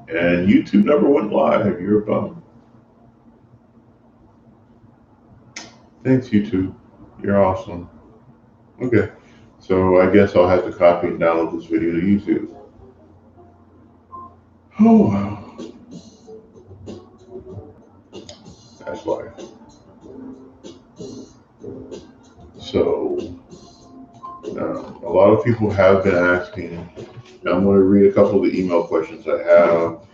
And YouTube never went live. You're a bum. Thanks, YouTube. You're awesome. Okay. So I guess I'll have to copy and download this video to YouTube. Oh wow. That's life. So a lot of people have been asking, and I'm going to read a couple of the email questions I have.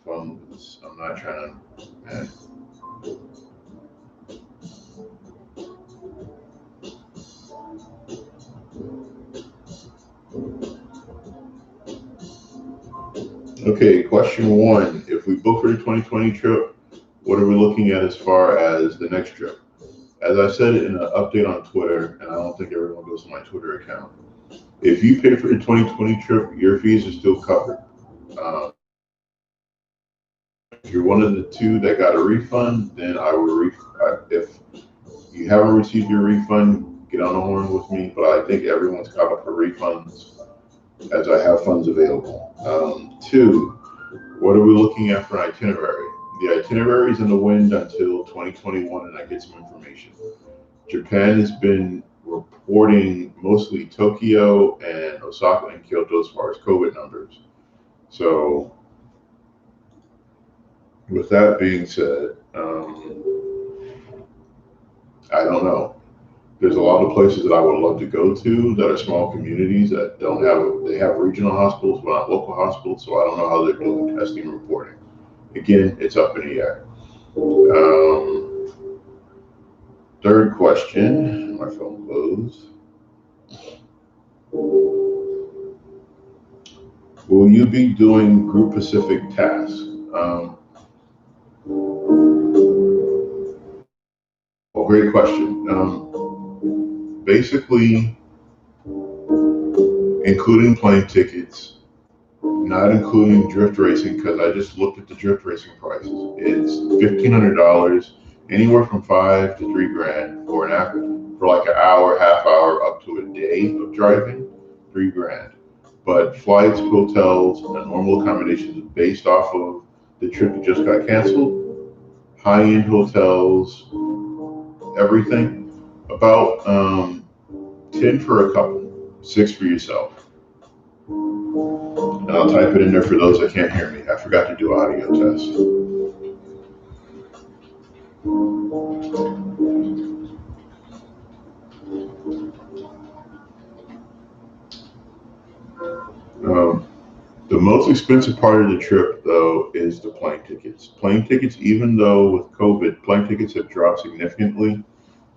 From I'm not trying to. Man. Okay, question one. If we book for the 2020 trip, what are we looking at as far as the next trip? As I said in an update on Twitter, and I don't think everyone goes to my Twitter account, if you pay for the 2020 trip, your fees are still covered. If you're one of the two that got a refund, then I will if you haven't received your refund, get on the horn with me, but I think everyone's caught up for refunds as I have funds available. Two, what are we looking at for an itinerary? The itinerary is in the wind until 2021 and I get some information. Japan has been reporting mostly Tokyo and Osaka and Kyoto as far as COVID numbers. So with that being said, I don't know. There's a lot of places that I would love to go to that are small communities that don't have, they have regional hospitals, but not local hospitals. So I don't know how they're doing testing and reporting. Again, it's up in the air. Third question, my phone closed. Will you be doing group Pacific tasks? Great question. Basically, including plane tickets, not including drift racing, because I just looked at the drift racing prices. It's $1,500, anywhere from $5 to $3,000 for for like an hour, half hour, up to a day of driving, $3,000. But flights, hotels, and normal accommodations based off of the trip that just got canceled, high-end hotels, everything, about 10 for a couple, 6 for yourself. And I'll type it in there for those that can't hear me. I forgot to do audio test. The most expensive part of the trip, though, is the plane tickets. Plane tickets, even though with COVID, plane tickets have dropped significantly.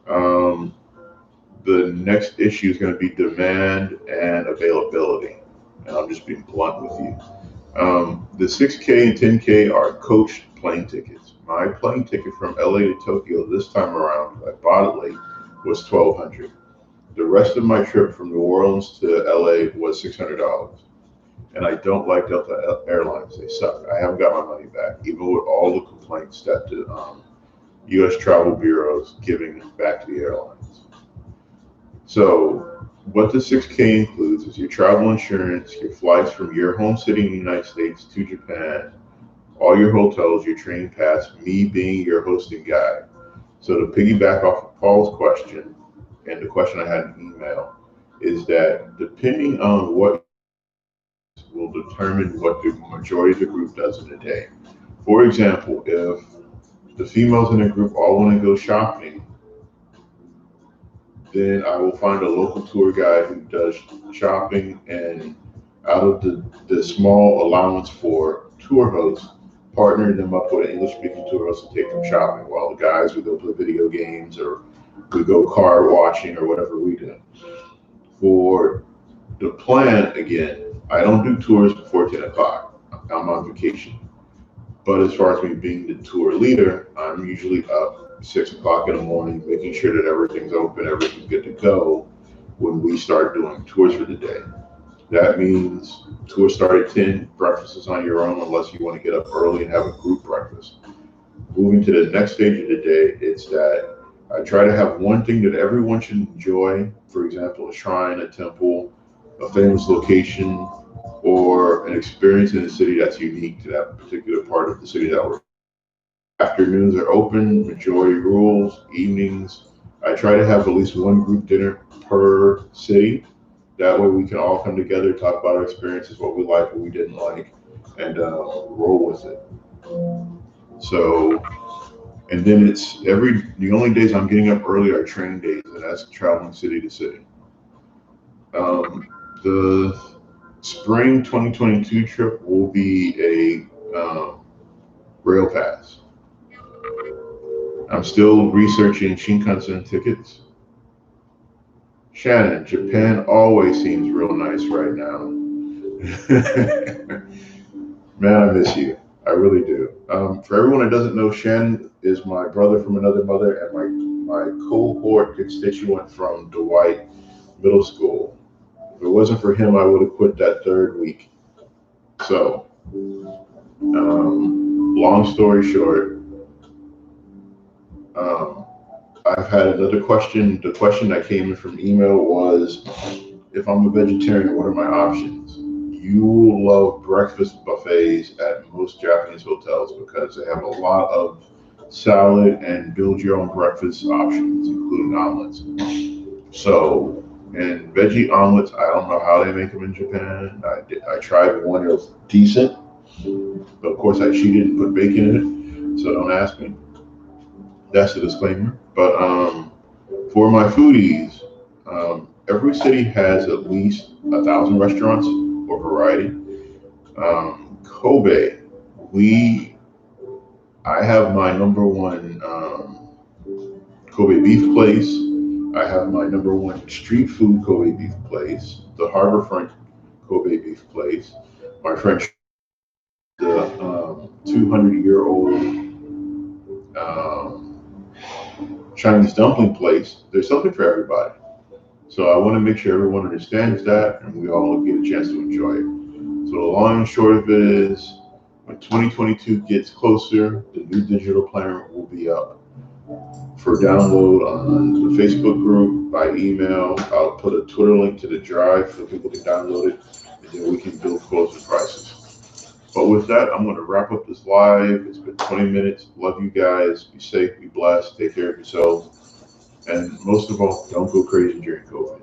The next issue is going to be demand and availability. And I'm just being blunt with you. The 6K and 10K are coach plane tickets. My plane ticket from LA to Tokyo this time around, I bought it late, was $1,200. The rest of my trip from New Orleans to LA was $600. And I don't like Delta Airlines. They suck. I haven't got my money back, even with all the complaints that the U.S. travel bureaus giving back to the airlines. So what the 6K includes is your travel insurance, your flights from your home city in the United States to Japan, all your hotels, your train pass, me being your hosting guide. So to piggyback off of Paul's question, and the question I had in email, is that depending on what will determine what the majority of the group does in a day. For example, if the females in the group all want to go shopping, then I will find a local tour guide who does shopping, and out of the small allowance for tour hosts, partner them up with an English-speaking tour host to take them shopping, while the guys would go play video games or we go car watching or whatever we do. For the plan, again, I don't do tours before 10 o'clock. I'm on vacation. But as far as me being the tour leader, I'm usually up 6 o'clock in the morning, making sure that everything's open, everything's good to go when we start doing tours for the day. That means tours start at 10, breakfast is on your own unless you want to get up early and have a group breakfast. Moving to the next stage of the day, it's that I try to have one thing that everyone should enjoy, for example, a shrine, a temple, a famous location, or an experience in the city that's unique to that particular part of the city that we're. Afternoons are open, majority rules, evenings. I try to have at least one group dinner per city. That way we can all come together, talk about our experiences, what we like, what we didn't like, and roll with it. So, and then the only days I'm getting up early are training days, and that's traveling city to city. Um, the spring 2022 trip will be a rail pass. I'm still researching Shinkansen tickets. Shannon, Japan always seems real nice right now. Man, I miss you. I really do. For everyone that doesn't know, Shannon is my brother from another mother and my cohort constituent from Dwight Middle School. If it wasn't for him, I would have quit that third week. So, long story short, um, I've had another question. The question that came in from email was, if I'm a vegetarian, what are my options? You will love breakfast buffets at most Japanese hotels because they have a lot of salad and build your own breakfast options, including omelets. So, and veggie omelets, I don't know how they make them in Japan. I tried one, it was decent, but of course I cheated and put bacon in it, so don't ask me. That's the disclaimer. But for my foodies, every city has at least 1,000 restaurants or variety. Kobe, we I have my number one Kobe beef place. I have my number one street food Kobe beef place, the Harborfront Kobe beef place. My friend, the 200-year-old Chinese dumpling place. There's something for everybody. So I want to make sure everyone understands that and we all get a chance to enjoy it. So the long and short of it is, when 2022 gets closer, the new digital planner will be up for download on the Facebook group, by email. I'll put a Twitter link to the drive so people can download it, and then we can build quotes and prices. But with that, I'm going to wrap up this live. It's been 20 minutes. Love you guys. Be safe, be blessed, take care of yourselves, and most of all, don't go crazy during COVID.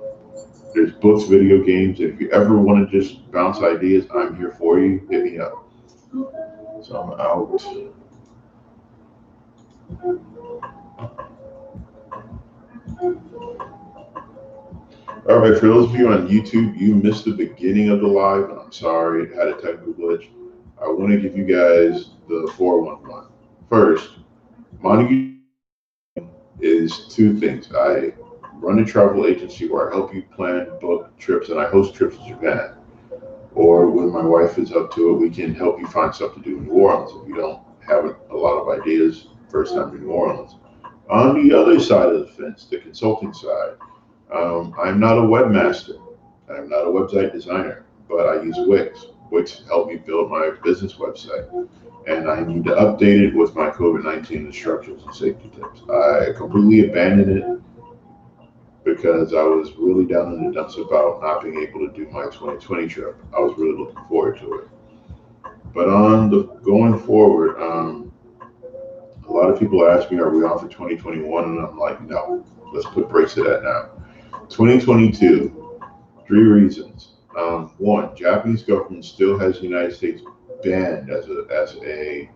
There's books, video games, and if you ever want to just bounce ideas, I'm here for you. Hit me up. So I'm out. All right, for those of you on YouTube, you missed the beginning of the live, and I'm sorry, it had a technical glitch. I want to give you guys the 411. First, Montague is two things. I run a travel agency where I help you plan, book trips, and I host trips to Japan. Or when my wife is up to it, we can help you find stuff to do in New Orleans if you don't have a lot of ideas first time in New Orleans. On the other side of the fence, the consulting side, I'm not a webmaster. I'm not a website designer, but I use Wix. Wix helped me build my business website, and I need to update it with my COVID-19 instructions and safety tips. I completely abandoned it because I was really down in the dumps about not being able to do my 2020 trip. I was really looking forward to it. But on the going forward, a lot of people ask me, are we on for 2021? And I'm like, no, let's put brakes to that now. 2022, three reasons. One, Japanese government still has the United States banned as a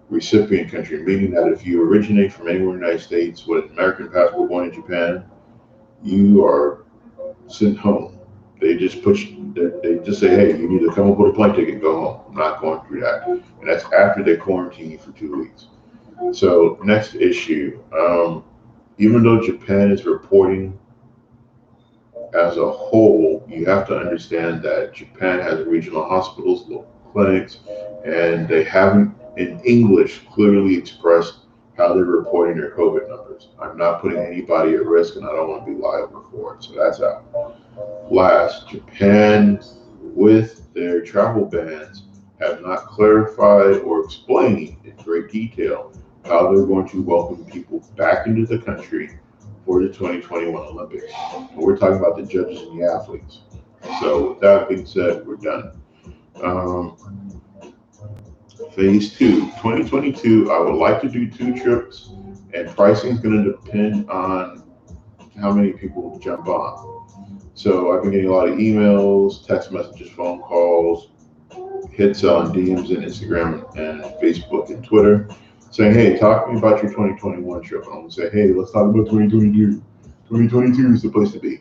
recipient country, meaning that if you originate from anywhere in the United States with an American passport born in Japan, you are sent home. They just they just say, hey, you need to come up with a plane ticket and go home. I'm not going through that. And that's after they quarantine you for 2 weeks. So next issue, even though Japan is reporting as a whole, you have to understand that Japan has regional hospitals, local clinics, and they haven't in English clearly expressed how they're reporting their COVID numbers. I'm not putting anybody at risk and I don't want to be liable for it. So that's out. Last, Japan, with their travel bans, have not clarified or explained in great detail how they're going to welcome people back into the country for the 2021 Olympics. And we're talking about the judges and the athletes. So with that being said, we're done. Um, Phase two, 2022, I would like to do 2 trips, and pricing is going to depend on how many people jump on. So I've been getting a lot of emails, text messages, phone calls, hits on DMs and Instagram and Facebook and Twitter saying, hey, talk to me about your 2021 trip. And I'm going to say, hey, let's talk about 2022. 2022 is the place to be,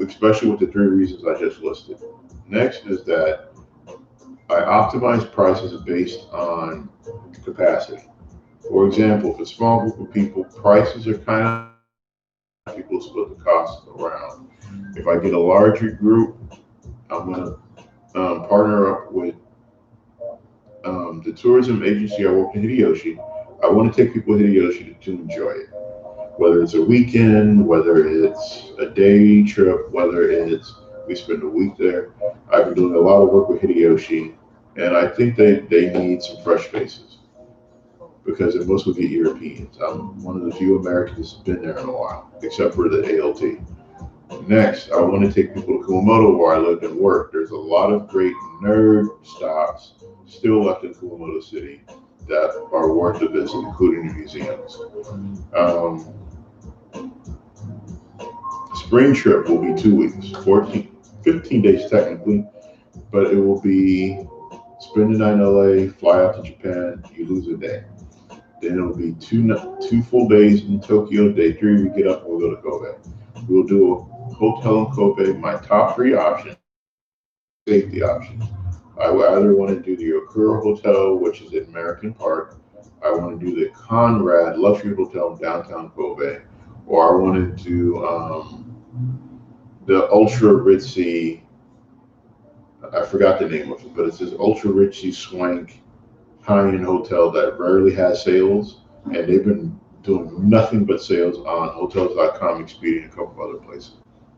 especially with the 3 reasons I just listed. Next is that I optimize prices based on capacity. For example, if a small group of people, prices are kind of people split the costs around. If I get a larger group, I'm going to partner up with the tourism agency I work in Hideyoshi. I want to take people to Hideyoshi to enjoy it. Whether it's a weekend, whether it's a day trip, whether it's we spend a week there. I've been doing a lot of work with Hideyoshi, and I think they need some fresh faces because it mostly get Europeans. I'm one of the few Americans that's been there in a while, except for the ALT. Next, I want to take people to Kumamoto where I lived and worked. There's a lot of great nerd stops still left in Kumamoto City that are worth a visit, including the museums. Um, Spring trip will be 2 weeks, 14, 15 days technically, but it will be spend the night in LA, fly out to Japan, you lose a day. Then it'll be two full days in Tokyo. Day 3, we get up and we'll go to Kobe. We'll do a hotel in Kobe. My top 3 options, safety options. I would either want to do the Okura Hotel, which is at American Park. I want to do the Conrad Luxury Hotel in downtown Kobe, or I want to do the ultra ritzy. I forgot the name of it, but it's this ultra ritzy swank high-end hotel that rarely has sales, and they've been doing nothing but sales on Hotels.com, Expedia, and a couple of other places.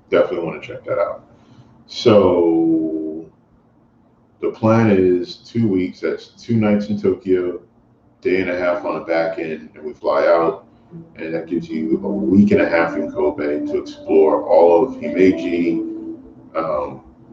Definitely want to check that out. So the plan is 2 weeks. That's 2 nights in Tokyo, day and a half on the back end, and we fly out. And that gives you a week and a half in Kobe to explore all of Himeji,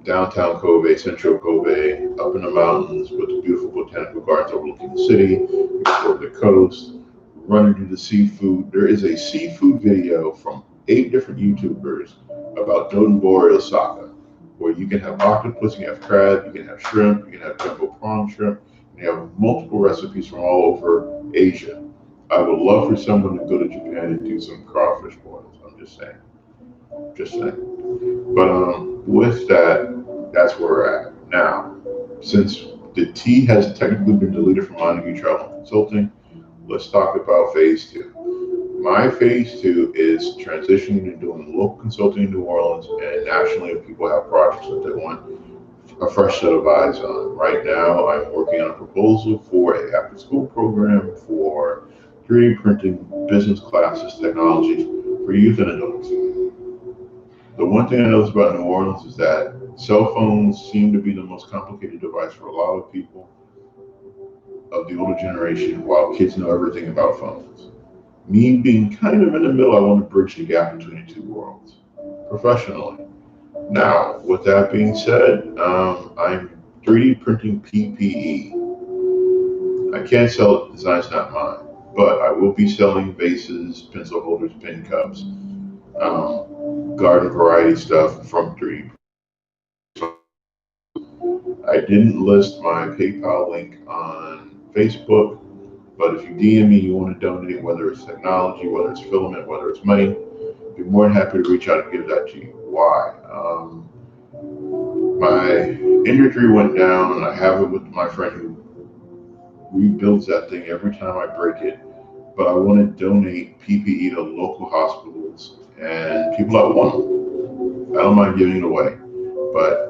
downtown Kobe, central Kobe, up in the mountains with the beautiful botanical gardens overlooking the city, explore the coast, run into the seafood. There is a seafood video from 8 different YouTubers about Dotonbori, Osaka, where you can have octopus, you can have crab, you can have shrimp, you can have jumbo prawn shrimp, and you have multiple recipes from all over Asia. I would love for someone to go to Japan and do some crawfish boils. I'm just saying. Just saying. But with that, that's where we're at. Now, since the T has technically been deleted from Montague Travel Consulting, let's talk about phase two. My phase two is transitioning and doing local consulting in New Orleans and nationally if people have projects that they want a fresh set of eyes on. Right now, I'm working on a proposal for a after school program for 3D printing business classes technology for youth and adults. The one thing I noticed about New Orleans is that cell phones seem to be the most complicated device for a lot of people of the older generation, while kids know everything about phones. Me being kind of in the middle, I want to bridge the gap between the two worlds professionally. Now, with that being said, I'm 3D printing PPE. I can't sell it, the design's not mine, but I will be selling vases, pencil holders, pen cups, garden variety stuff from 3D. I didn't list my PayPal link on Facebook, but if you DM me, you want to donate, whether it's technology, whether it's filament, whether it's money, I'd be more than happy to reach out and give that to you. Why? My industry went down, and I have it with my friend who rebuilds that thing every time I break it. But I want to donate PPE to local hospitals and people that want them. I don't mind giving it away, but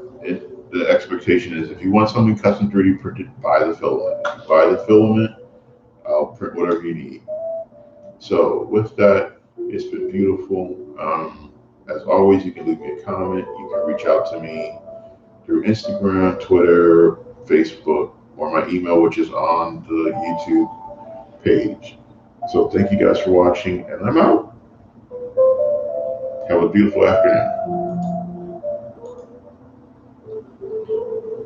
the expectation is if you want something custom 3D printed, buy the filament. If you buy the filament, I'll print whatever you need. So with that, it's been beautiful. As always, you can leave me a comment. You can reach out to me through Instagram, Twitter, Facebook, or my email, which is on the YouTube page. So thank you guys for watching, and I'm out. Have a beautiful afternoon.